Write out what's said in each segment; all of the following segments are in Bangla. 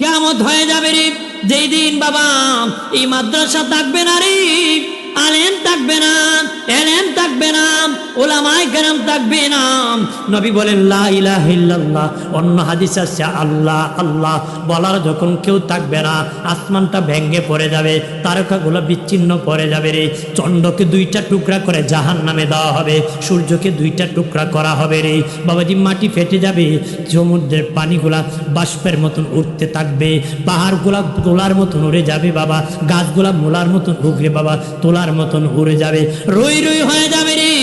কিয়ামত হয়ে যাবে রে, যেই দিন বাবা এই মাদ্রাসা থাকবে না রে, আলেম থাকবে না, এলেম থাকবে না, উলামায়ে কেরাম থাকবে না। নবী বলেন লা ইলাহা ইল্লাল্লাহ, অন্য হাদিস আছে আল্লাহ আল্লাহ বলার যখন কেউ থাকবে না, আসমানটা ভেঙে পড়ে যাবে, তারকাগুলো বিচ্ছিন্ন পড়ে যাবে রে, চন্দ্রকে দুইটা টুকরা করে জাহান্নামে দেওয়া হবে, সূর্যকে দুইটা টুকরা করা হবে রে বাবাজি, মাটি ফেটে যাবে, সমুদ্রের পানিগুলা বাষ্পের মতন উঠতে থাকবে, পাহাড়গুলা তোলার মতন উড়ে যাবে বাবা, গাছগুলা মোলার মতন উগরে বাবা তোলার মতন উড়ে যাবে, রই রই হয়ে যাবে রে।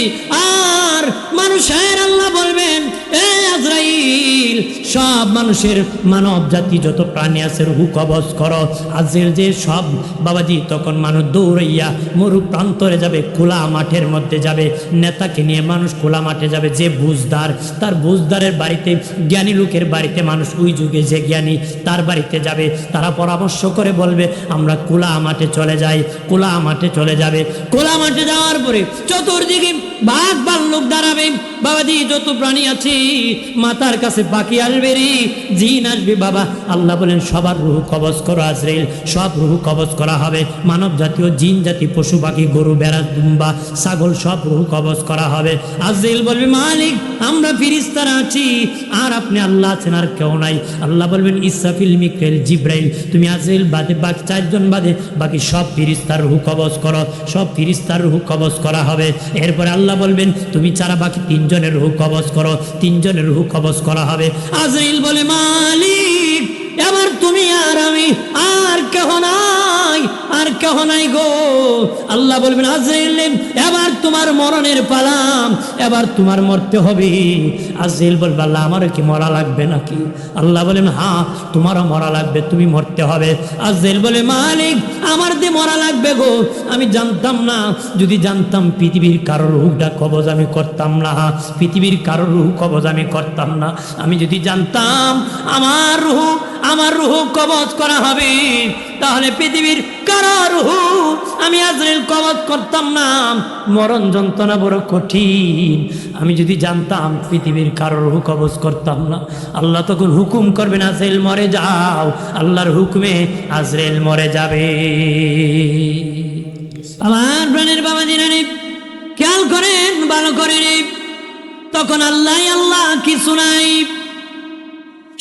আর মানুষের আল্লাহ বলবেন এ আজরাইল, সব মানুষের মানব জাতি যত প্রাণী আছে রূহ কবজ করো। আজরাইল যে সব বাবাজি, তখন মানুষ দৌড়াইয়া মরু প্রান্তরে যাবে, খোলা মাঠের মধ্যে যাবে, নেতাকে নিয়ে মানুষ খোলা মাঠে যাবে, যে বুঝদার তার বুঝদারের বাড়িতে, জ্ঞানী লোকের বাড়িতে মানুষ ওই যুগে যে জ্ঞানী তার বাড়িতে যাবে, তারা পরামর্শ করে বলবে আমরা খোলা মাঠে চলে যাই, খোলা মাঠে চলে যাবে। খোলা মাঠে যাওয়ার পরে চতুর্দিকে বাঘ ভাল্লুক দাঁড়াবে বাবাজি, যত প্রাণী আছে মাথার কাছে পাখি আসবে রে, জিন আসবে বাবা। আল্লাহ বলেন সবার রূহ কবজ করো আজরাইল, সব রূহ কবজ করা হবে, মানব জাতীয়, জিন জাতি, পশু পাখি, গরু ভেড়া দুম্বা ছাগল সব রূহ কবজ করা হবে। আজরাইল বলবে মালিক আমরা ফেরেশতারা আছি, আর আপনি আল্লাহ আছেন, আর কেউ নাই। আল্লাহ বলবেন ইসরাফিল, মিকাইল, জিবরাইল, তুমি আজরাইল বাদে বাকি চারজন বাদে বাকি সব ফেরেশতার রূহ কবজ করো, সব ফেরেশতার রূহ কবজ করা হবে। এরপরে আল্লাহ বলবেন তুমি ছাড়া বাকি তিনজনের রূহ কবজ করো, তিনজনের রূহ কবজ করা হবে। আজরাইল বলে মালিক এবার তুমি আর আমি, আর কেহ নাই, আর কেহ নাই গো। আল্লাহ বলবেন আজরাইল এবার তোমার মরণের পালাম, এবার তোমার মরতে হবে। আজরাইল বলবে আল্লাহ আমারও কি মরা লাগবে নাকি? আল্লাহ বলেন হ্যাঁ তোমারও মরা লাগবে, তুমি মরতে হবে। আজরাইল বলে মালিক আমার দিয়ে মরা লাগবে গো, আমি জানতাম না, যদি জানতাম পৃথিবীর কারোর রূহটা কবজ আমি করতাম না, পৃথিবীর কারোর রূহ কবজ আমি করতাম না। আমি যদি জানতাম আমার রূহ কবজ করা হবে, তাহলে পৃথিবীর কারো রূহ আমি আজরাইল কবজ করতাম না। মরণ যন্ত্রণা বড় কঠিন, আমি যদি জানতাম পৃথিবীর কারো রূহ কবজ করতাম না। আল্লাহ তখন হুকুম করবেন আজরাইল মরে যাও, আল্লাহর হুকুমে আজরাইল মরে যাবে। আমার প্রাণের বাবা জিনানি খেয়াল করেন ভালো করে, তখন আল্লাহ আল্লাহ কিছু নাই,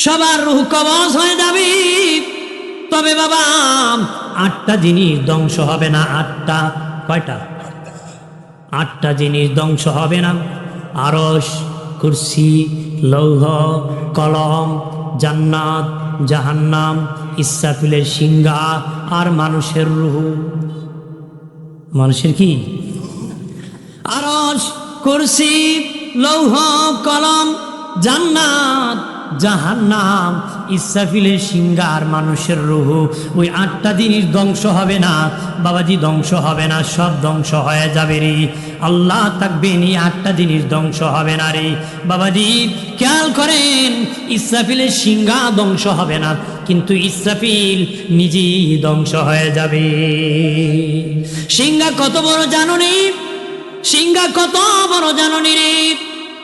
সবার রূহ কবজ হয়ে যাবে। তবে বাবা 8টা জিনিস ধ্বংস হবে না। 8টা, কয়টা? 8টা জিনিস ধ্বংস হবে না। আরশ, কুরসি, লৌহ, কলম, জান্নাত, জাহান্নাম, ইসরাফিলের সিংহা, আর মানুষের রূহ। মানুষের কি? আরশ, কুরসি, লৌহ, কলম, জান্নাত, জাহান্নাম, ইসরাফিলের সিংহা আর মানুষের রূহ। ওই 8টা জিনিস ধ্বংস হবে না বাবাজি, ধ্বংস হবে না, সব ধ্বংস হয়ে যাবে রে। আল্লাহ থাকবেন, এই 8টা জিনিস ধ্বংস হবে না রে বাবাজি। খেয়াল করেন ইসরাফিলের সিংহা ধ্বংস হবে না, কিন্তু ইসরাফিল নিজেই ধ্বংস হয়ে যাবে। সিংহা কত বড় জানো নি? সিংহা কত বড় জানো নি রে?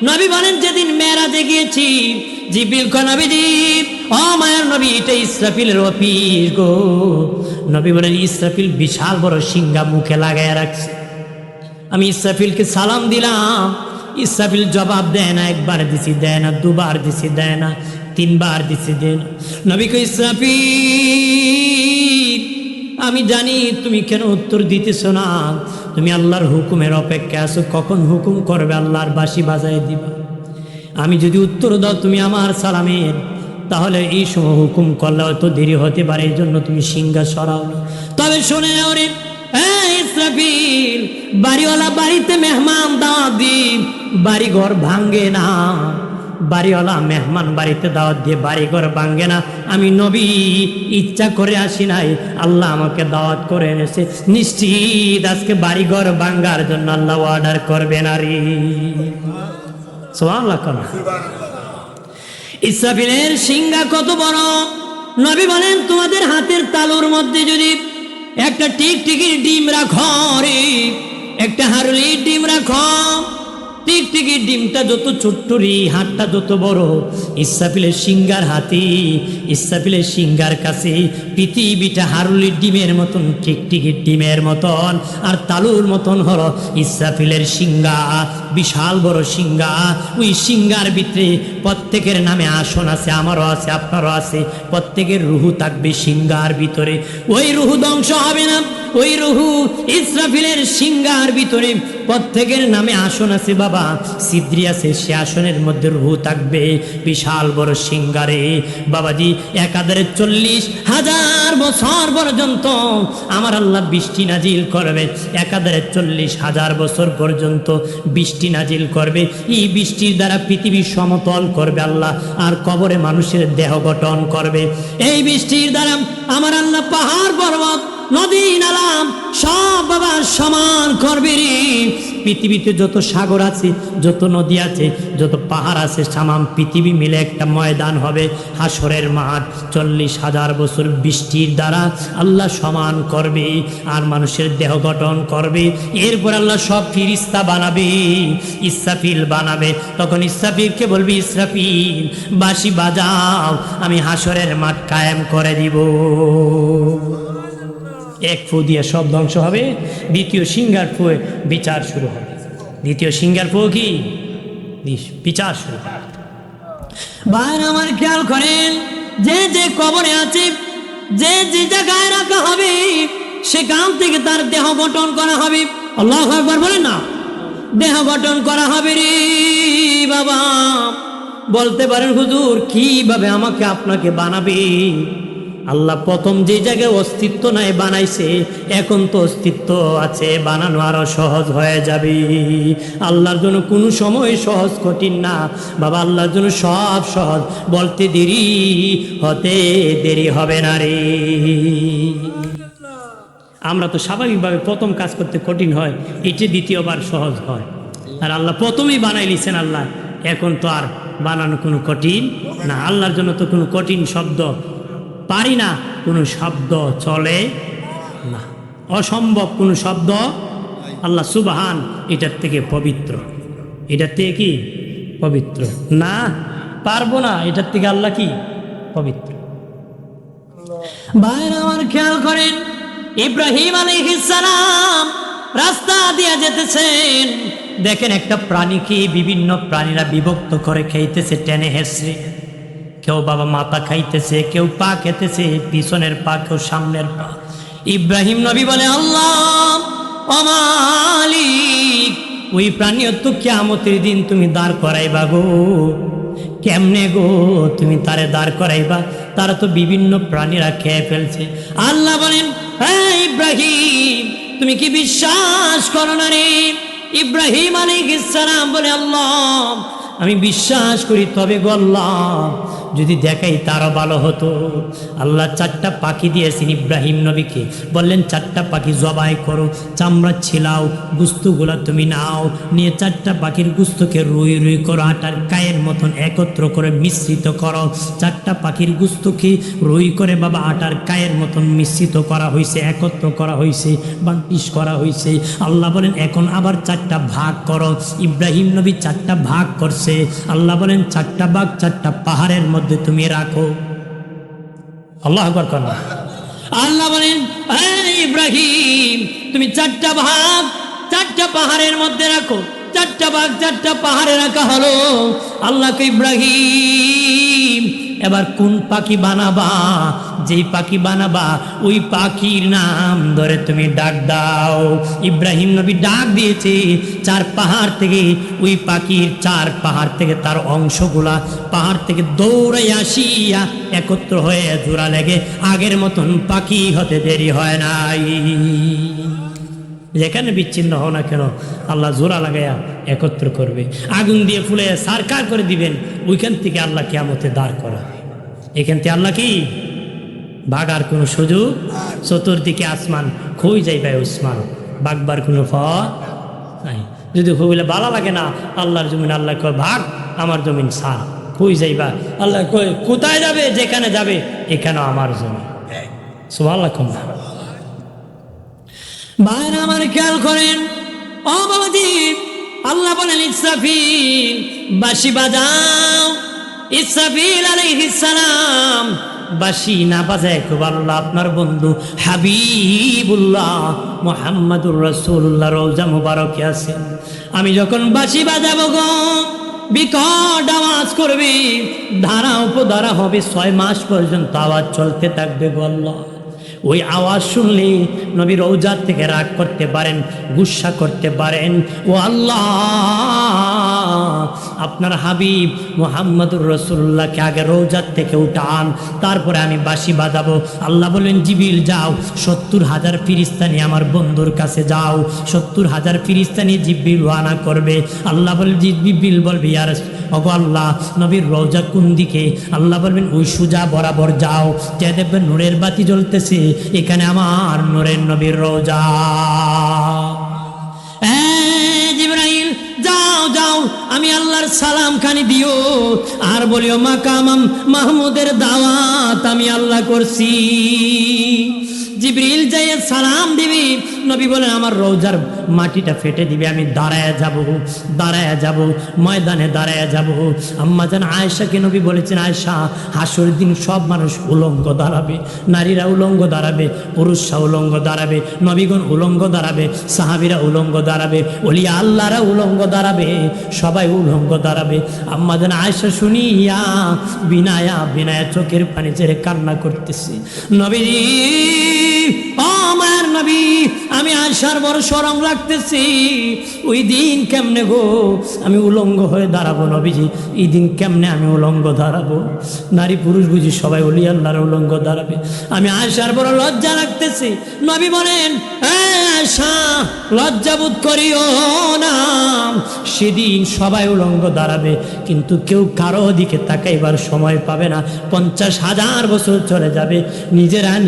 নবী বলেন যেদিন মেরাজে গিয়েছি, জিবরিল কয় নবীজি ও মায়ার নবী এটা ইসরাফিলের অফিস গো। নবী বলেন ইসরাফিল বিশাল বড় সিংহা মুখে লাগায় রাখছে। আমি ইসরাফিলকে সালাম দিলাম, ইসরাফিল জবাব দেয় না, একবার দিছি দেয় না, দুবার দিছি দেয় না, 3বার দিছি দেয় না। নবী কয় ইসরাফিল আমি জানি তুমি কেন উত্তর দিতেছ না, তুমি আল্লাহর হুকুমের অপেক্ষা আছো, কখন হুকুম করবে আল্লাহর বাঁশি বাজায় দিবা। আমি যদি উত্তর দাও তুমি আমার সালামের, তাহলে এই সময় হুকুম করলে হয়তো দেরি হতে পারে, এই জন্য তুমি সিংহা সরাও না। তবে শুনে নাও রে ইসরাফিল, বাড়িওয়ালা বাড়িতে মেহমান দাওয়াত দিই, বাড়ি ঘর ভাঙ্গে না। বাড়িওয়ালা মেহমান বাড়িতে দাওয়াত দিয়ে বাড়ি ঘর ভাঙ্গে না। আমি নবী ইচ্ছা করে আসি নাই, আল্লাহ আমাকে দাওয়াত করে এনেছে, নিশ্চিত আজকে বাড়ি ঘর ভাঙ্গার জন্য আল্লাহ অর্ডার করবে না রে। সুবহানাল্লাহ। ইসরাফিলের সিংহা কত বড়? নবী বলেন তোমাদের হাতের তালুর মধ্যে যদি একটা টিকটিকির ডিম রাখো রে, একটা হারুলির ডিম রাখো, টিকটিকির ডিমটা যত ছোট্টরি, হাতটা যত বড়, ইসরাফিলের সিংহার হাতি, ইসরাফিলের সিংহার কাছে পৃথিবীটা হারুলির ডিমের মতন, টিকটিকির ডিমের মতন আর তালুর মতন হলো ইসরাফিলের সিংহা, বিশাল বড় সিংহা। ওই সিংহার ভিতরে প্রত্যেকের নামে আসন আছে, আমারও আছে, আপনারও আছে। প্রত্যেকের রুহু থাকবে সিংহার ভিতরে। ওই রুহু ধ্বংস হবে না, ওই রুহু ইসরাফিলের সিংহার ভিতরে প্রত্যেকের নামে আসন আছে বাবা, সিদ্রি আছে, সে আসনের মধ্যে রুহু থাকবে। বিশাল বড় সিংহারে বাবাজি একাধারে 40,000 বছর পর্যন্ত আমার আল্লাহ বৃষ্টি নাজিল করবে। একাধারে 40,000 বছর পর্যন্ত বৃষ্টি নাজিল করবে। এই বৃষ্টির দ্বারা পৃথিবী সমতল করবে আল্লাহ, আর কবরে মানুষের দেহ গঠন করবে। এই বৃষ্টির দ্বারা আমার আল্লাহ পাহাড় পর্বত নদী নালাম সব বাবা সমান করবে রে। পৃথিবীতে যত সাগর আছে, যত নদী আছে, যত পাহাড় আছে, সামাম পৃথিবী মিলে একটা ময়দান হবে, হাসরের মাঠ। 40,000 বছর বৃষ্টির দ্বারা আল্লাহ সমান করবে আর মানুষের দেহ গঠন করবে। এরপর আল্লাহ সব ফিরিস্তা বানাবে, ইসরাফিল বানাবে। তখন ইসরাফিলকে বলবি, ইসরাফিল বাঁশি বাজাও, আমি হাসরের মাঠ কায়েম করে দিব। এক ফু দিয়ে সব ধ্বংস হবে। দ্বিতীয় সিংহার ফুয়ে বিচার শুরু হবে। দ্বিতীয় সিংহার ফু কি? বিচার শুরু হবে। ভাই আমার খেয়াল করেন, যে যে কবরে আছে, যে যে জায়গায় রাখা হবে, সেখান থেকে তার দেহ গঠন করা হবে। আল্লাহু আকবার বলেন না, দেহ গঠন করা হবে রে বাবা। বলতে পারেন হুজুর কিভাবে আমাকে আপনাকে বানাবে? আল্লাহ প্রথম যে জায়গায় অস্তিত্ব নাই বানাইছে, এখন তো অস্তিত্ব আছে, বানানো আরো সহজ হয়ে যাবে। আল্লাহর জন্য কোনো সময় সহজ কঠিন না বাবা, আল্লাহর জন্য সব সহজ। বলতে দেরি হতে দেরি হবে না রে। আমরা তো স্বাভাবিকভাবে প্রথম কাজ করতে কঠিন হয়, এটি দ্বিতীয়বার সহজ হয়। আর আল্লাহ প্রথমেই বানাই লিছেন আল্লাহ, এখন তো আর বানানো কোনো কঠিন না। আল্লাহর জন্য তো কোনো কঠিন শব্দ পারি না, কোনো শব্দ চলে না, অসম্ভব কোনো শব্দ। আল্লাহ সুবহান এটার থেকে পবিত্র, এটার থেকে কি পবিত্র না, পারবো না, এটার থেকে আল্লাহ কি পবিত্র। ভাইরা আমার খেয়াল করেন, ইব্রাহিম আলাইহিস সালাম রাস্তা দিয়ে যেতেছেন, দেখেন একটা প্রাণীকে বিভিন্ন প্রাণীরা বিভক্ত করে খাইতেছে, টেনে হেসড়ে। কেউ বাবা মাথা খাইতেছে, কেউ পা খেতেছে, পিছনের পা, কেউ সামনের পা। ইব্রাহিম নবী বলে, আল্লাহ ও মালিক, ওই প্রাণী তো কিয়ামতের দিন তুমি দাঁড় করাইবা গো। কেমনে গো তুমি তারে দাঁড় করাইবা? তারা তো বিভিন্ন প্রাণীরা খেয়ে ফেলছে। আল্লাহ বলেন, হ্যাঁ ইব্রাহিম, তুমি কি বিশ্বাস করো না রে? ইব্রাহিম আলাইহিস সালাম বলে, আল্লাহ আমি বিশ্বাস করি, তবে গো আল্লাহ যদি দেখাই তারও ভালো হতো। আল্লাহ 4টা পাখি দিয়েছেন ইব্রাহিম নবীকে, বললেন 4টা পাখি জবাই করো, চামড়া ছিলাও, গুস্তগুলা তুমি নাও, নিয়ে 4টা পাখির গুস্তকে রুই রুই করো, আটার কায়ের মতন একত্র করে মিশ্রিত করো। 4টা পাখির গুস্তকে রুই করে বাবা আটার কায়ের মতন মিশ্রিত করা হয়েছে, একত্র করা হয়েছে, বান্টিশ করা হয়েছে। আল্লাহ বলেন এখন আবার 4টা ভাগ করো। ইব্রাহিম নবী 4টা ভাগ করছে। আল্লাহ বলেন 4টা ভাগ 4টা পাহাড়ের মধ্যে তুমি রাখো। আল্লাহু আকবার করো। আল্লাহ বলেন, ইব্রাহিম তুমি 4টা ভাগ 4টা পাহাড়ের মধ্যে রাখো। 4টা ভাগ 4টা পাহাড়ে রাখা হলো। আল্লাহকে, ইব্রাহিম এবার কোন পাখি বানাবা? যেই পাখি বানাবা ওই পাখির নাম ধরে তুমি ডাক দাও। ইব্রাহিম নবী ডাক দিয়েছে 4 পাহাড় থেকে, ওই পাখির 4 পাহাড় থেকে তার অংশগুলা পাহাড় থেকে দৌড়ে আসিয়া একত্র হয়ে জোড়া লেগে আগের মতন পাখি হতে দেরি হয় নাই। যেখানে বিচ্ছিন্ন হও না কেন, আল্লাহ জোড়া লাগাইয়া একত্র করবে, আগুন দিয়ে ফুলে সারকার করে দিবেন। ওইখান থেকে আল্লাহ কিয়ামতে দাঁড় করা। এখান থেকে আল্লাহ কি ভাগার কোনো সুযোগ? চতুর্দিকে আসমান খই যাইবে উসমান, বাগবার কোনো ফল নাই। যদি হইলে ভালো লাগে না, আল্লাহর জমিন আল্লাহ কয় ভাগ, আমার জমিন সার, খই যাইবা। আল্লাহ কয় কোথায় যাবে? যেখানে যাবে এখানেও আমার জমি। সুবহানাল্লাহ। ভাইরা আমার খেয়াল করেন, ও বাবাজি আল্লাহ বলেন ইসরাফিল বাঁশি বাজাও। ইসরাফিল আলাইহিস সালাম বাঁশি না বাজায় খুব আল্লাহ আপনার বন্ধু হাবিবুল্লাহ মুহাম্মাদুর রাসূলুল্লাহ রওজা মুবারকে আছেন। আমি যখন বাঁশি বাজাবো গো, বিকট আওয়াজ করবে, ধারা উপধারা হবে, 6 মাস পর্যন্ত আওয়াজ চলতে থাকবে গো আল্লাহ। ওই আওয়াজ শুনলে নবী রওজা থেকে রাগ করতে পারেন, গুসা করতে পারেন। ও আল্লাহ, আপনার হাবিব মুহাম্মাদুর রাসূলুল্লাহকে আগে রওজা থেকে উঠান, তারপরে আমি বাঁশি বাজাবো। আল্লাহ বলেন জিবরিল যাও, 70,000 ফেরেশতা নিয়ে আমার বন্ধুর কাছে যাও। 70,000 ফেরেশতা নিয়ে জিবরিল রওনা করবে। আল্লাহ বলে জিবরিল বলবে ইয়া ওগো আল্লাহ, নবীর রওজা কোন দিকে? আল্লাহ বলবেন ওই সুজা বরাবর যাও, যে দেখবেন নূরের বাতি জ্বলতেছে, এখানে আমার নূরের নবীর রওজা। জিবরাইল যাও যাও, আমি আল্লাহর সালাম খানি দিও, আর বলিও মাকাম মাহমুদের দাওয়াত আমি আল্লাহ করছি। জিবরিল যাই সালাম দিবি, নবী বলেন আমার রওজার মাটিটা ফেটে দিবে, আমি দাঁড়ায় যাব, ময়দানে দাঁড়ায় যাব। আম্মা জান আয়েশাকে নবী বলেছেন, আয়েশা হাসর দিন সব মানুষ উলঙ্গ দাঁড়াবে, নারীরা উলঙ্গ দাঁড়াবে, পুরুষরা উলঙ্গ দাঁড়াবে, নবীগণ উলঙ্গ দাঁড়াবে, সাহাবীরা উলঙ্গ দাঁড়াবে, ওলিয়া আল্লাহরা উলঙ্গ দাঁড়াবে, সবাই উলঙ্গ দাঁড়াবে। আম্মা জান আয়েশা শুনিয়া বিনায়া চোখের পানি ছেড়ে কান্না করতেছি। নবীজি ও আমার নবী, আমি আয়েশার বড় শরম রাখতেছি, ওই দিন কেমনে গো আমি উলঙ্গ হয়ে দাঁড়াবো? নবীজি এই দিন কেমনে আমি উলঙ্গ দাঁড়াবো? নারী পুরুষ বুঝি সবাই ওলি আল্লাহর উলঙ্গ দাঁড়াবে, আমি আয়েশার বড় লজ্জা রাখতেছি। নবী বলেন আয়েশা লজ্জাবোধ করিও না, সেদিন সবাই উলঙ্গ দাঁড়াবে, কিন্তু কেউ কারো দিকে তাকাইবার সময় পাবে না। 50,000 বছর চলে যাবে,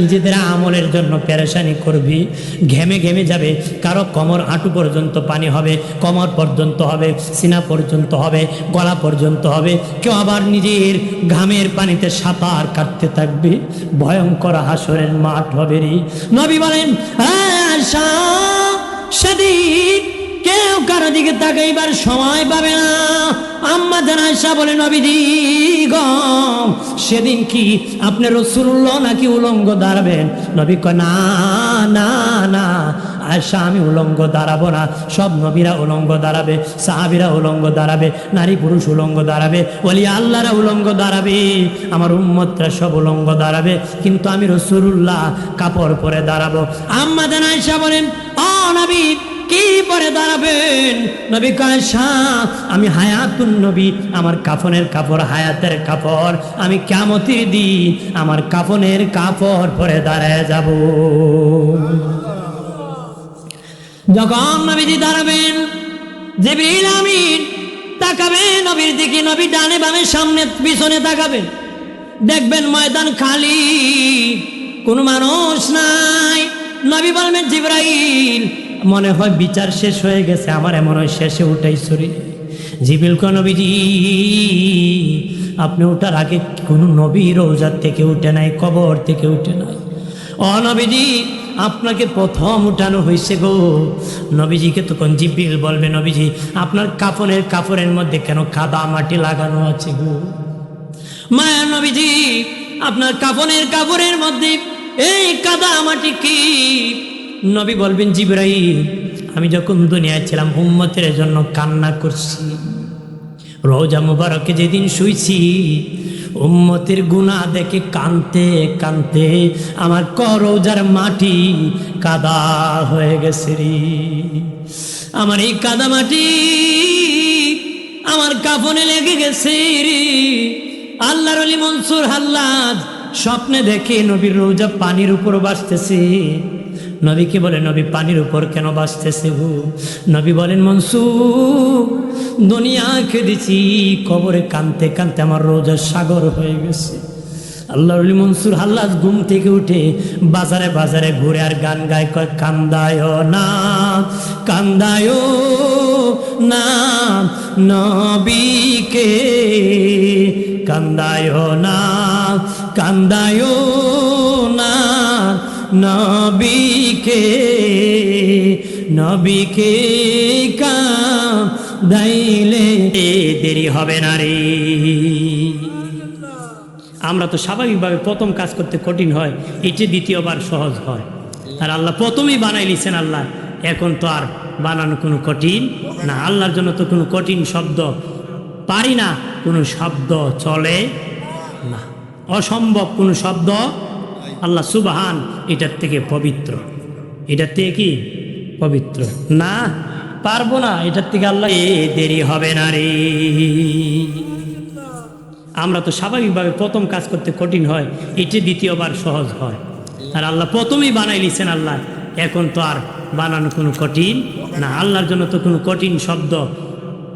নিজেদের আমলের জন্য পেরেশানি করবি, ঘেমে যাবে। কারো কোমর হাঁটু পর্যন্ত পানি হবে, কোমর পর্যন্ত হবে, সিনা পর্যন্ত হবে, গলা পর্যন্ত হবে। কেউ আবার নিজের ঘামের পানিতে সাঁতার কাটতে থাকবে, ভয়ঙ্কর হাসরের মাঠ হবে রে। নবী বলেন আয়েশা সেদিন কেউ কারো দিকে তাকাইবার সময় পাবে না। আম্মা জান আয়েশা বলে নবীজি গো সেদিন কি আপনি রাসূলুল্লাহ নাকি উলঙ্গ দাঁড়াবেন? নবী কয় না না না আয়েশা আমি উলঙ্গ দাঁড়াবো না, সব নবীরা উলঙ্গ দাঁড়াবে, সাহাবীরা উলঙ্গ দাঁড়াবে, নারী পুরুষ উলঙ্গ দাঁড়াবে, ওলিয়া আল্লাহরা উলঙ্গ দাঁড়াবে, আমার উম্মতরা সব উলঙ্গ দাঁড়াবে, কিন্তু আমি রাসূলুল্লাহ কাপড় পরে দাঁড়াবো। আম্মা জান আয়েশা বলেন ও নবী কি পরে দাঁড়াবেন? নবী কয় আয়েশা আমি হায়াতুন নবী, আমার কাফনের কাপড় হায়াতের কাপড়, আমি কিয়ামতের দিন আমার কাফনের কাপড় পরে দাঁড়ায় যাব। যখন নবীজি দাঁড়াবেন, জিবরিল আমিন তাকাবেন নবীর দিকে, নবী ডানে বামে সামনে পিছনে তাকাবেন, দেখবেন ময়দান খালি, কোনো মানুষ নাই। নবী বলবেন জিবরাইল মনে হয় বিচার শেষ হয়ে গেছে, আমার মনে হয় শেষে উঠাই সরি। জিবরিল কয় নবীজি আপনি ওঠার আগে কোনো নবী রওজা থেকে উঠে নাই, কবর থেকে উঠে নাই। ও নবীজি আপনাকে প্রথম উঠানো হয়েছে গো। নবীজিকে তখন জিবরিল বলবে নবীজি আপনার কাফনের মধ্যে কেন কাদা মাটি লাগানো আছে গো? মায়া নবীজি আপনার কাপড়ের মধ্যে এই কাদা মাটি কি? নবী বলবেন জিবরাইল আমি যখন দুনিয়ায় ছিলাম উম্মতের জন্য কান্না করছি, রওজা মুবারকে যেদিন শুইছি উম্মতের গুনাহ দেখে কানতে আমার রওজার মাটি কাদা হয়ে গেছে রে। আমার এই কাদা মাটি আমার কাফনে লেগে গেছে রে। আল্লাহর ওলি মনসুর হাল্লাজ স্বপ্নে দেখে নবীর রওজা পানির উপর ভাসতেছে। নবীকে বলে নবী পানির উপর কেন ভাসতেছে গো? নবী বলেন মনসুর দুনিয়া খেয়েছি, কবরে কানতে আমার রওজা সাগর হয়ে গেছে। আল্লাহর ওলি মনসুর হাল্লাজ ঘুম থেকে উঠে বাজারে ঘুরে আর গান গায়, কয় কান্দায় না নবীকে, কান্দায় না নবীকে দাইলে দেরি হবে না রে। আমরা তো স্বাভাবিকভাবে প্রথম কাজ করতে কঠিন হয়, এটি দ্বিতীয়বার সহজ হয়। আর আল্লাহ প্রথমেই বানাই লিছেন আল্লাহ, এখন তো আর বানানো কোনো কঠিন না। আল্লাহর জন্য তো কোনো কঠিন শব্দ পারি না, কোনো শব্দ চলে না, অসম্ভব কোনো শব্দ। আল্লাহ সুবহান এটার থেকে পবিত্র, এটার থেকে কি পবিত্র না, পারবো না এটার থেকে আল্লাহ দেরি হবে না রে। আমরা তো স্বাভাবিকভাবে প্রথম কাজ করতে কঠিন হয়, এটি দ্বিতীয়বার সহজ হয়। আর আল্লাহ প্রথমেই বানাই লিছেন আল্লাহ, এখন তো আর বানানো কোনো কঠিন না। আল্লাহর জন্য তো কোনো কঠিন শব্দ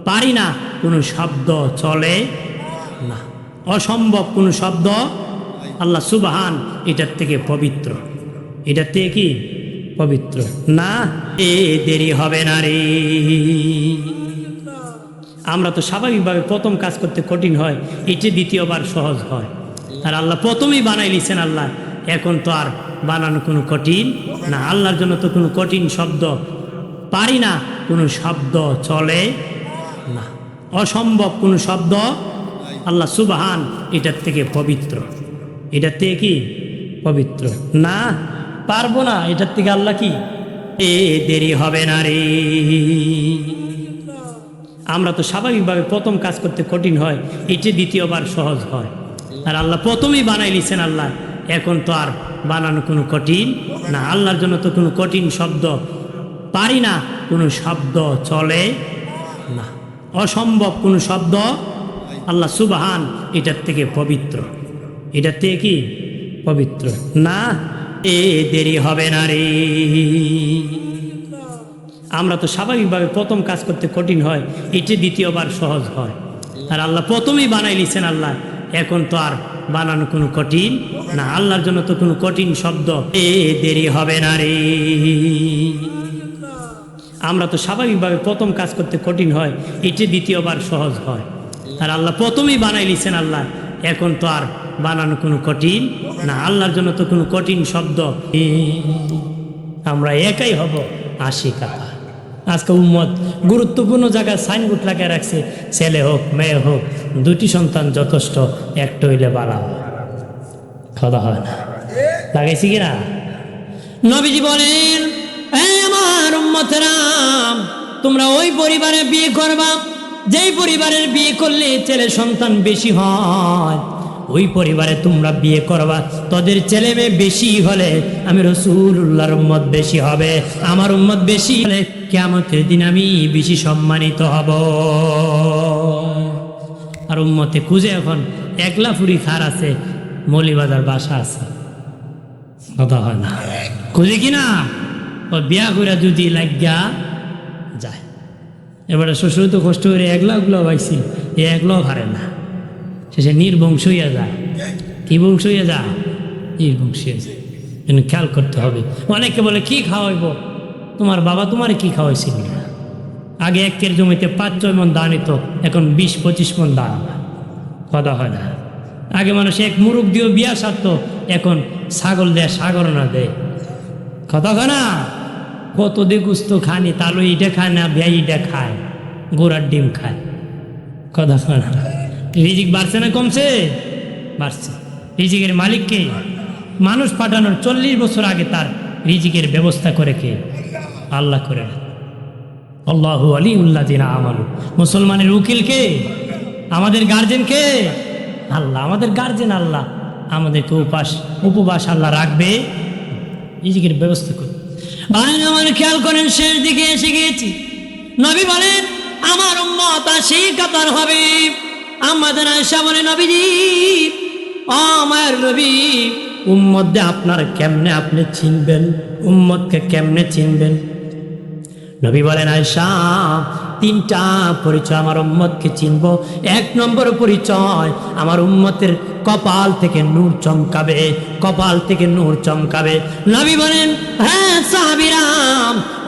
পারি না, কোনো শব্দ চলে না, অসম্ভব কোনো শব্দ। আল্লাহ সুবহান এটার থেকে পবিত্র, এটার থেকে কি পবিত্র না, দেরি হবে না রে। আমরা তো স্বাভাবিকভাবে প্রথম কাজ করতে কঠিন হয়, এটি দ্বিতীয়বার সহজ হয়। আর আল্লাহ প্রথমেই বানাই লিছেন আল্লাহ, এখন তো আর বানানো কোনো কঠিন না। আল্লাহর জন্য তো কোনো কঠিন শব্দ পারি না, কোনো শব্দ চলে না, অসম্ভব কোনো শব্দ। আল্লাহ সুবহান এটার থেকে পবিত্র, এটার থেকে কি পবিত্র না, পারবো না এটার থেকে আল্লাহ কি দেরি হবে না রে। আমরা তো স্বাভাবিকভাবে প্রথম কাজ করতে কঠিন হয়, এটি দ্বিতীয়বার সহজ হয়। আর আল্লাহ প্রথমেই বানাই লিছেন আল্লাহ, এখন তো আর বানানো কোনো কঠিন না। আল্লাহর জন্য তো কোনো কঠিন শব্দ পারি না, কোনো শব্দ চলে না, অসম্ভব কোনো শব্দ। আল্লাহ সুবহান এটার থেকে পবিত্র, এটার থেকে কি পবিত্র না, দেরি হবে না রে। আমরা তো স্বাভাবিকভাবে প্রথম কাজ করতে কঠিন হয়, এটি দ্বিতীয়বার সহজ হয়। আর আল্লাহ প্রথমেই বানাই লিছেন আল্লাহ, এখন তো আর বানানো কোনো কঠিন না। আল্লাহর জন্য তো কোনো কঠিন শব্দ দেরি হবে না রে। আমরা তো স্বাভাবিকভাবে প্রথম কাজ করতে কঠিন হয়, এটি দ্বিতীয়বার সহজ হয়। আর আল্লাহ প্রথমেই বানাই লিছেন আল্লাহ, এখন তো আর বানানো কোনো কঠিন না। আল্লাহর জন্য তো কোনো কঠিন শব্দ। আমরা একাই হব আশিকাতা। আজকে উম্মত গুরুত্বপূর্ণ জায়গায় সাইনবোর্ড লাগিয়ে রাখছে, ছেলে হোক মেয়ে হোক দুটি সন্তান যথেষ্ট, একটা হইলে বাড়াও। কথা হয় না, লাগাইছি কিনা? নবীজি বলেন, আমার উম্মতেরা, তোমরা ওই পরিবারে বিয়ে করবা যেই পরিবারের বিয়ে করলে ছেলে সন্তান বেশি হয়, ওই পরিবারে তোমরা বিয়ে করবা। তোদের ছেলে মেয়ে বেশি হলে আমি রাসূলুল্লাহর উম্মত বেশি হবে, আমার উম্মত বেশি হলে কিয়ামতের দিন আমি বেশি সম্মানিত হব। আর উম্মতে খুঁজে এখন একলা ফুরি খার আছে, মৌলিবাজার বাসা আছে, কথা হয় না, খুঁজে কিনা ও বিয়া করে যদি লাগিয়া যায়। এবারে শ্বশুর তো কষ্ট করে একলাগুলো পাইছি, এ একলাও হারে না, শেষে নির্বংশ হইয়া যায়। কি বংশ হইয়া যায়? নির্বংশ হয়ে যায়। খেয়াল করতে হবে। অনেকে বলে কি খাওয়াইব, তোমার বাবা তোমার কি খাওয়াইছিল? আগে 1 জমিতে 5-6 মণ ধান হইতো, এখন 20-25 মণ ধান। কথা হয় না। আগে মানুষ এক মুরুখ দিয়েও বিয়া সারত, এখন ছাগল দেয়, সাগরনা দেয়। কথা হয় না। কত দেগুস্ত খানি, তালু ইটা খায় না, ভেয়া ইটা খায়, গোড়ার ডিম খায়। কথা হয় না। রিজিক বাড়ছে না কমছে? বাড়ছে। রিজিকের মালিককে মানুষ পাঠানোর 40 বছর আগে তার রিজিকের ব্যবস্থা করে কে? আল্লাহ করে। আল্লাহু আলিউল্লাযিনা আমানু। মুসলমানের উকিল কে? আমাদের গার্জেন কে? আল্লাহ। আমাদের গার্জেন আল্লাহ। আমাদেরকে উপবাস আল্লাহ রাখবে, রিজিকের ব্যবস্থা করে। ভাই আমার খেয়াল করেন, শেষ দিকে এসে গিয়েছি। নবী বলেন আমার উম্মত আশিকাতার হবে। আমাদের আয়েশা বলে, নবীজি ও আমার নবী, উম্মতকে আপনার কেমনে আপনি চিনবেন? উম্মতকে কেমনে চিনবেন? নবী বলেন, আয়েশা 3টা পরিচয় আমার উম্মতকে চিনব। 1 নম্বর পরিচয়, আমার উম্মতের কপাল থেকে নূর চমকাবে, কপাল থেকে নূর চমকাবে। নবী বলেন, হ্যাঁ সাহাবীরা,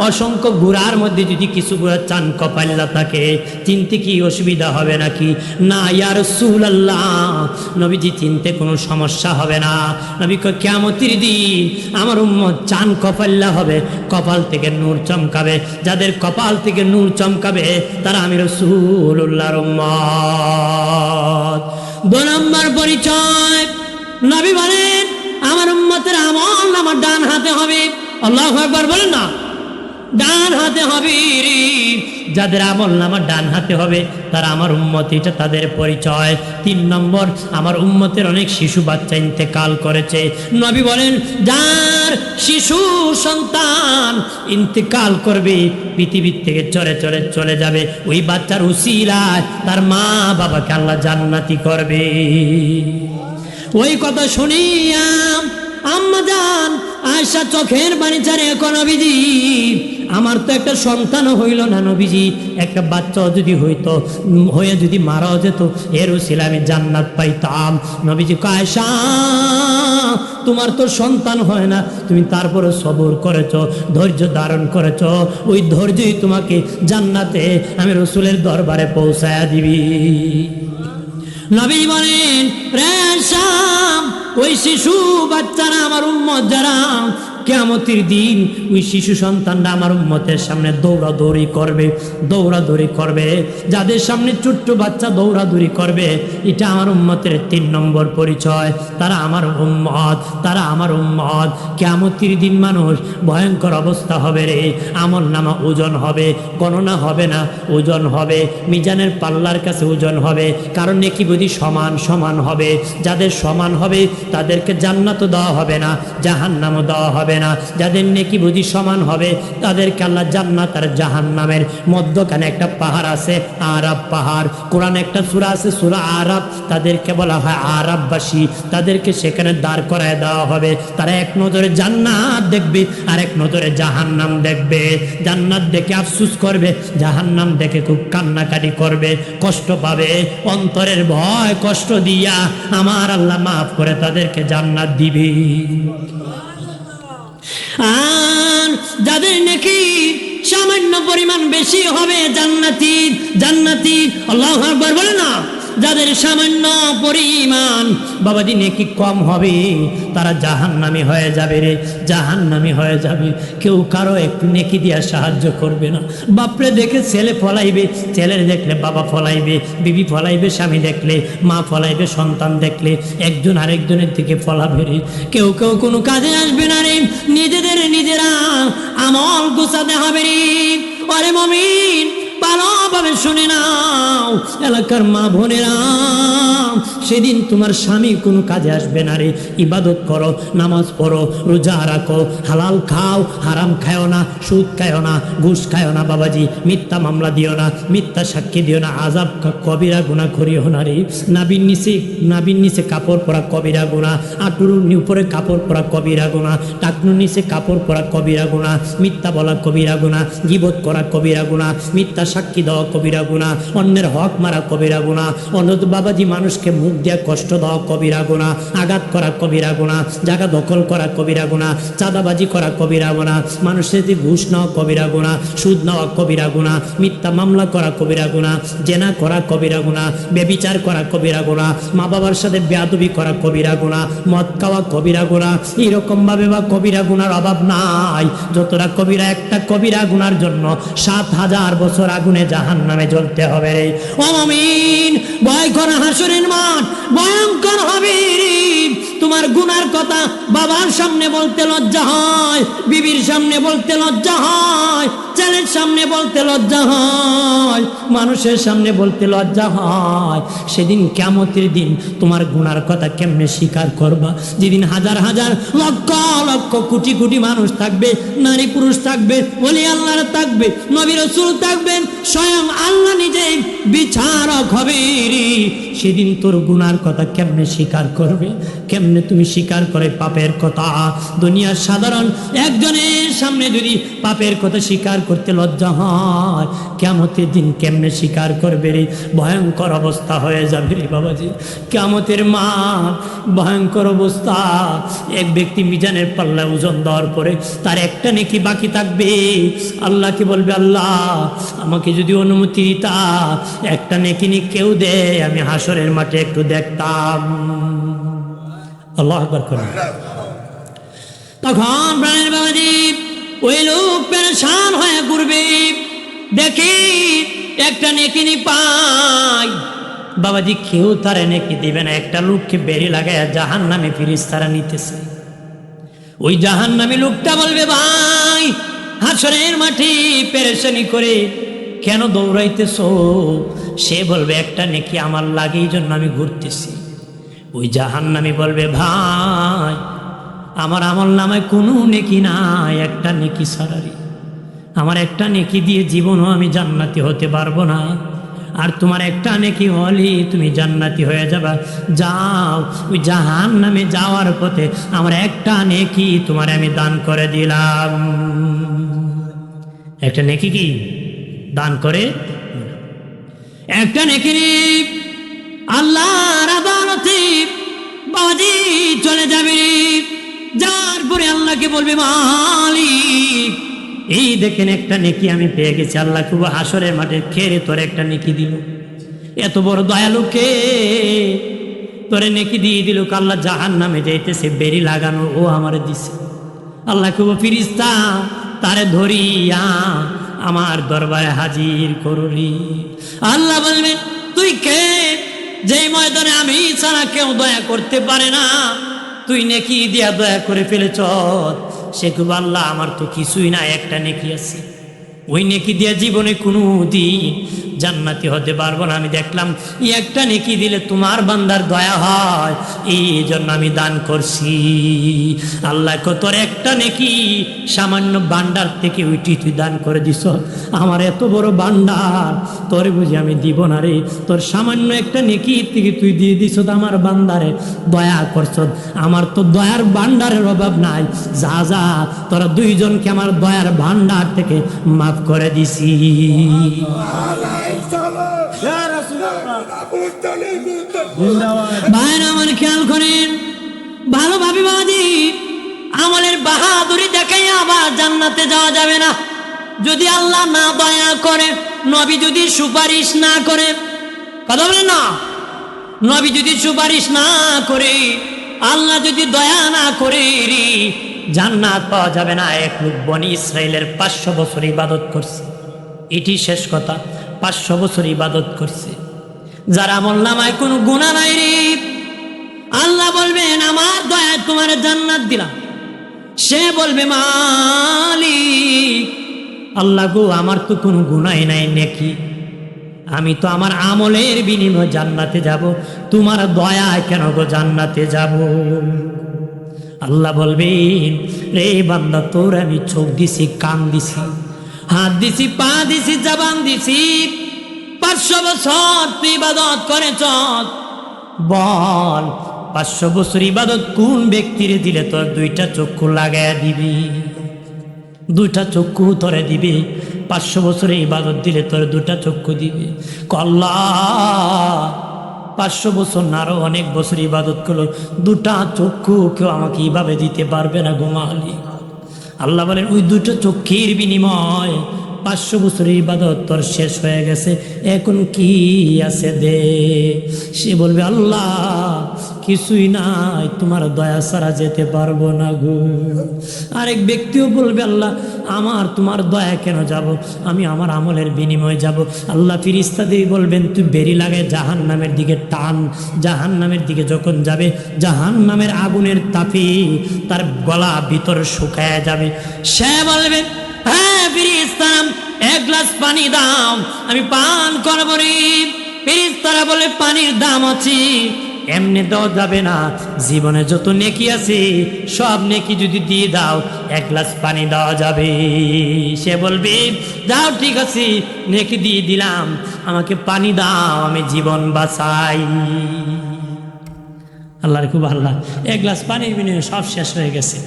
অসংখ্য গুড়ার মধ্যে যদি কিছু গুড়া চান কপাল্লা থাকে, চিনতে কি অসুবিধা হবে নাকি? না ইয়া রাসূলুল্লাহ, নবীজি চিনতে কোনো সমস্যা হবে না। নবী কয়, কিয়ামতের দিন আমার উম্মত চান কপাল্লা হবে, কপাল থেকে নূর চমকাবে। যাদের কপাল থেকে নূর চমকাবে তারা আমি রাসূলুল্লাহর উম্মত। 2 নম্বর পরিচয়, নবী বলেন আমার উম্মতের আমল আমার ডান হাতে হবে। আল্লাহু আকবার বলেন না, ডান হাতে হবে। যাদের আমল নামা ডান হাতে হবে তারা আমার উম্মত, এটা তাদের পরিচয়। 3 নম্বর, আমার উম্মতের অনেক শিশু বাচ্চা ইন্তেকাল করেছে। নবী বলেন যার শিশু সন্তান ইন্তেকাল করবে, পৃথিবীর থেকে চলে চলে চলে যাবে, ওই বাচ্চার উসিলায় তার মা বাবাকে আল্লাহ জান্নাতি করবে। ওই কথা শুনিয়া আম্মা জান আয়েশা চোখের পানি ছাড়ে, এখন নবীজি আমার তো একটা সন্তান হইল না, নবীজি একটা বাচ্চা যদি হইতো, হয়ে যদি মারাও যেত, এর উসিলায় আমি জান্নাত পাইতাম। নবীজি কয়, আয়েশা তোমার তো সন্তান হয় না, তুমি তারপরে সবর করেছ, ধৈর্য ধারণ করেছ, ওই ধৈর্যই তোমাকে জান্নাতে আমি রাসূলের দরবারে পৌঁছায়া দিবি। নবী বলেন, আয়েশা ওই শিশু বাচ্চারা আমার উম্মত যারা, কিয়ামতের দিন ওই শিশু সন্তানরা আমার উম্মতের সামনে দৌড়াদৌড়ি করবে, দৌড়াদৌড়ি করবে। যাদের সামনে ছোট্ট বাচ্চা দৌড়াদৌড়ি করবে, এটা আমার উম্মতের 3 নম্বর পরিচয়। তারা আমার উম্মত, তারা আমার উম্মত। কিয়ামতের দিন মানুষ ভয়ঙ্কর অবস্থা হবে রে, আমল নামা ওজন হবে, গণনা হবে না, ওজন হবে, মিজানের পাল্লার কাছে ওজন হবে। কারণ নেকি বুঝি সমান সমান হবে। যাদের সমান হবে তাদেরকে জান্নাতও দেওয়া হবে না, জাহান্নামও দেওয়া হবে না। যাদের নেকি বুঝি সমান হবে তাদেরকে আল্লাহ জান্নাত আর জাহান্নামের মধ্যখানে একটা পাহাড় আছে, আরাব পাহাড়। কোরআনে একটা সূরা আছে সূরা আরাব, তাদেরকে বলা হয় আরাববাসী। তাদেরকে সেখানে দাঁড় করায় দেওয়া হবে। তারা এক নজরে জান্নাত দেখবে আর এক নজরে জাহান্নাম দেখবে। জান্নাত দেখে আফসোস করবে, জাহান্নাম দেখে খুব কান্নাকাটি করবে, কষ্ট পাবে। অন্তরের ভয় কষ্ট দিয়া আমার আল্লাহ মাফ করে তাদেরকে জান্নাত দিবে। আর যাদের নাকি সামান্য পরিমাণ বেশি হবে জান্নাতি, জান্নাতি আল্লাহু আকবার বলে না, যাদের সামান্য পরিমাণ বাবাজি নেকি কম হবে তারা জাহান্নামী হয়ে যাবে রে, জাহান্নামী হয়ে যাবে। কেউ কারো একটু নেকি দিয়া সাহায্য করবে না। বাপরে দেখে ছেলে ফলাইবে, ছেলের দেখলে বাবা ফলাইবে, বিবি ফলাইবে, স্বামী দেখলে মা ফলাইবে, সন্তান দেখলে একজন আরেকজনের দিকে ফলাবে রে। কেউ কেউ কোনো কাজে আসবে না রে, নিজেদের নিজেরা আমল গোছাতে হবে রে। আরে মুমিন ভালোভাবে শুনে নাও, এলাকার মা বোনেরা, সেদিন তোমার স্বামী কোনো কাজে আসবে না রে। ইবাদত করো, নামাজ পড়ো, রোজা রাখো, হালাল খাও, হারাম খাও না, সুদ খাও না, ঘুষ খাও না বাবাজি, মিথ্যা মামলা দিও না, মিথ্যা সাক্ষী দিও না, আজাব কবিরা গুনাহ করিও না রে। নাবির নিচে কাপড় পরা কবিরা গুনাহ, আঁটুর উপরে কাপড় পরা কবিরা গুনাহ, টাকনুর নিচে কাপড় পরা কবিরা গুনাহ, মিথ্যা বলা কবিরা গুনাহ, গীবত করা কবিরা গুনাহ, মিথ্যা সাক্ষী দেওয়া কবিরা গুনাহ, অন্যের হক মারা কবিরা গুনাহ, অন্য বাবাজি মানুষকে মুখ দিয়া কষ্ট দেওয়া কবিরা গুনাহ, আঘাত করা কবিরা গুনাহ, জায়গা দখল করা কবিরা গুনাহ, চাঁদাবাজি করা কবিরা গুনাহ, মানুষের যে ঘুষ নেওয়া কবিরা গুনাহ, সুদ নেওয়া কবিরা গুনাহ, মিথ্যা মামলা করা কবিরা গুনাহ, জেনা করা কবিরা গুনাহ, ব্যভিচার করা কবিরা গুনাহ, মা বাবার সাথে বেয়াদবি করা কবিরা গুনাহ, মদ খাওয়া কবিরা গুনাহ। এরকম ভাবে বা কবিরা গুনার অভাব নাই। যতটা কবিরা, একটা কবিরা গুনার জন্য 7000 বছর আগুনে জাহান্নামে জ্বলতে হবে রে। ও মুমিন, ভয় করা হাসরের মাঠ ভয়ঙ্কর হবে রে। তোমার গুনার কথা বাবার সামনে বলতে লজ্জা হয়, বিবির সামনে বলতে লজ্জা হয়, ছেলের সামনে বলতে লজ্জা হয়, মানুষের সামনে বলতে লজ্জা হয়। সেদিন কিয়ামতের দিন তোমার গুনার কথা কেমনে স্বীকার করবা? যেদিন হাজার হাজার লক্ষ লক্ষ কোটি কোটি মানুষ থাকবে, নারী পুরুষ থাকবে, ওলি আল্লাহর থাকবে, নবী রাসূল থাকবেন, স্বয়ং আল্লাহ নিজেই বিচারক হবে রে। সেদিন তোর গুনার কথা কেমনে স্বীকার করবে? কেমনে তুমি স্বীকার করে পাপের কথা? দুনিয়ার সাধারণ একজনের সামনে যদি পাপের কথা স্বীকার করতে লজ্জা হয়, কিয়ামতের দিন কেমনে স্বীকার করবে রে? ভয়ঙ্কর অবস্থা হয়ে যাবে রে বাবাজি। কিয়ামতের মাঠ ভয়ঙ্কর অবস্থা। এক ব্যক্তি মিজানের পাল্লায় ওজন দেওয়ার পরে তার একটা নেকি বাকি থাকবে। আল্লাহকে বলবে, আল্লাহ আমাকে যদি অনুমতি দিতা একটা নেকি নি কেউ দে, আমি হাসরের মাঠে একটু দেখতাম। আল্লাহ আকবার করেন। তখন প্রাণের বাবাজি ওই লোক পেরেশান হয়ে ঘুরবে, দেখি একটা নেকি নি পাই। বাবাজি কেউ তারা নেকি দিবে না। একটা লোককে বেরি লাগায় জাহান্নামে ফেরেশতারা নিতেছে। ওই জাহান্নামী লোকটা বলবে, ভাই হাসরের মাঠে পেরেশানি করে কেন দৌড়াইতেছো? সে বলবে, একটা নেকি আমার লাগে, এই জন্য আমি ঘুরতেছি। ওই জাহান্নামী বলবে, ভাই আমার আমল নামায় কোনো নেকি নাই, একটা নেকি ছাড়ারি। আমার একটা নেকি দিয়ে জীবনও আমি জান্নাতি হতে পারবো না, আর তোমার একটা নেকি হলে তুমি জান্নাতি হয়ে যাবা। যাও, ওই জাহান্নামে যাওয়ার পথে আমার একটা নেকি তোমার আমি দান করে দিলাম। একটা নেকি কি দান করে? একটা নেকি আল্লাহর আদালতে বাদি চলে যাবে। যার পরে আল্লাহকে বলবে, মালিক এই দেখেন একটা নেকি আমি পেয়ে গেছি। আল্লাহ খুব হাসরের মাঠে খেরে তোর একটা নেকি দিল। এত বড় দয়ালুকে তোরে নেকি দিয়ে দিল। আল্লাহ জাহান্নামে যাইতেছে, বেরি লাগানো, ও আমার দিছে। আল্লাহ খুব ফিরিস্তা তারে ধরিয়া আমার দরবারে হাজির করলি। আল্লাহ বলবেন, তুই কে? যে ময়দানে আমি ছাড়া কেউ দয়া করতে পারে না, তুই নেকি দিয়া দয়া করে ফেলেছ। সে খুব, আল্লাহ আমার তো কিছুই না, একটা নেকি আছে। ওই নেকি দিয়া জীবনে কোনো দিন জান্নাতি হতে পারবো না। আমি দেখলাম একটা নেকি দিলে তোমার বান্দার দয়া হয়, এই জন্য আমি দান করছি। আল্লাহ তোর একটা নেকি সামান্য বান্ডার থেকে উঠি তুই দান করে দিস। আমার এত বড় বান্ডার তোর বুঝি আমি দিব না রে? তোর সামান্য একটা নেকি থেকে তুই দিয়ে দিস আমার বান্দারে, দয়া করছ। আমার তো দয়ার ভান্ডারের অভাব নাই। যা যা তোরা দুইজনকে আমার দয়ার ভান্ডার থেকে মাফ করে দিছি। ভাইরা আমার খেয়াল করেন ভালোভাবে বাদি, আমলের বাহাদুরি দেখাই আবার জান্নাতে যাওয়া যাবে না। যদি আল্লাহ না দয়া করে, নবী যদি সুপারিশ না করে, কথা বলেন না, নবী যদি সুপারিশ না করে, আল্লাহ যদি দয়া না করে, জান্নাত পাওয়া যাবে না। এক লোক বনি ইসরাইলের 500 বছর ইবাদত করছে। এটি শেষ কথা, 500 বছর ইবাদত করছে। যার আমল নামায় কোনো গুনাহ নাই রে, আল্লাহ বলবেন আমার দয়া তোমার জান্নাত দিলাম। সে বলবে, মালিক আল্লাহ গো, আমার তো কোনো গুনাহই নাই নেকি, আমি তো আমার আমলের বিনিময়ে জান্নাতে যাব, তোমার দয়া কেন গো জান্নাতে যাব? আল্লাহ বলবেন, রে বান্দা তোর আমি চোখ দিছি, কান দিছি, হাত দিছি, পা দিছি, জবান দিছি, 500 বছর তুই ইবাদত করেছ। বল 500 বছর ইবাদত কোন ব্যক্তিরে দিলে তোর 2টা চক্ষু লাগাইয়া দিবি? 2টা চক্ষু তোরে দিবে। 500 বছরে ইবাদত দিলে তোর 2টা চক্ষু দিবে। আল্লাহ 500 বছর না আরো অনেক বছর ইবাদত করলো, 2টা চক্ষু কেউ আমাকে এইভাবে দিতে পারবে না গো মালিক। আল্লাহ বলেন, ওই 2টা চক্ষের বিনিময় 500 বছরের ইবাদত তোর শেষ হয়ে গেছে, এখন কি আছে দে। সে বলবে, আল্লাহ কিছুই নাই, তোমার দয়া ছাড়া যেতে পারবো না গো। আরেক ব্যক্তিও বলবে, আল্লাহ আমার তোমার দয়া কেন যাব, আমি আমার আমলের বিনিময়ে যাব। আল্লাহ ফিরিস্তাদের বলবেন, তুই বেরি লাগায় জাহান্নামের দিকে টান। জাহান্নামের দিকে যখন যাবে, জাহান্নামের আগুনের তাপে তার গলা ভিতর শুকায় যাবে। সে বলবে, হ্যাঁ ফিরিস্তা, 1 গ্লাস পানি দাও, আমি পান করবো রে। ফিরিস্তারা বলে, পানির দাম আছে, এমনি দেওয়া যাবে না। জীবনে যত নেকি আছে সব নেকি যদি দিয়ে দাও, 1 গ্লাস পানি দেওয়া যাবে। সে বলবে, যাও ঠিক আছে, নেকি দিয়ে দিলাম, আমাকে পানি দাও, আমি জীবন বাঁচাই। আল্লাহর খুব আল্লাহ, এক গ্লাস পানির বিনিময়ে সব শেষ হয়ে গেছে,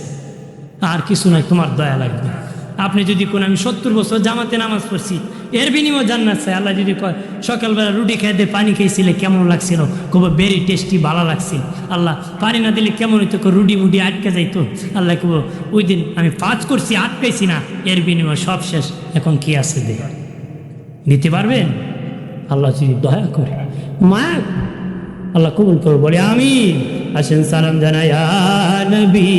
আর কিছু নাই, তোমার দয়া লাগবে। আপনি যদি কোন আমি 70 বছর জামাতে নামাজ পড়ছি, এর বিনিময়ে জান্নাত চাই। আল্লাহ যদি কয় সকালবেলা রুটি খাইতে পানি খেয়েছিলে কেমন লাগছিল, খুব ভেরি টেস্টি, ভালো লাগছিল। আল্লাহ পানি না দিলে কেমন হইতো, রুটি মুটি আটকে যাইতো। আল্লাহ কব ওই দিন আমি 5 করছি, আটকাইছি না, এর বিনিময়ে সব শেষ, এখন কি আছে দে, দিতে পারবেন? আল্লাহ যদি দয়া করে, মা আল্লাহ কবুল করো, বলে আমি আসেন সালাম জানাই নবী।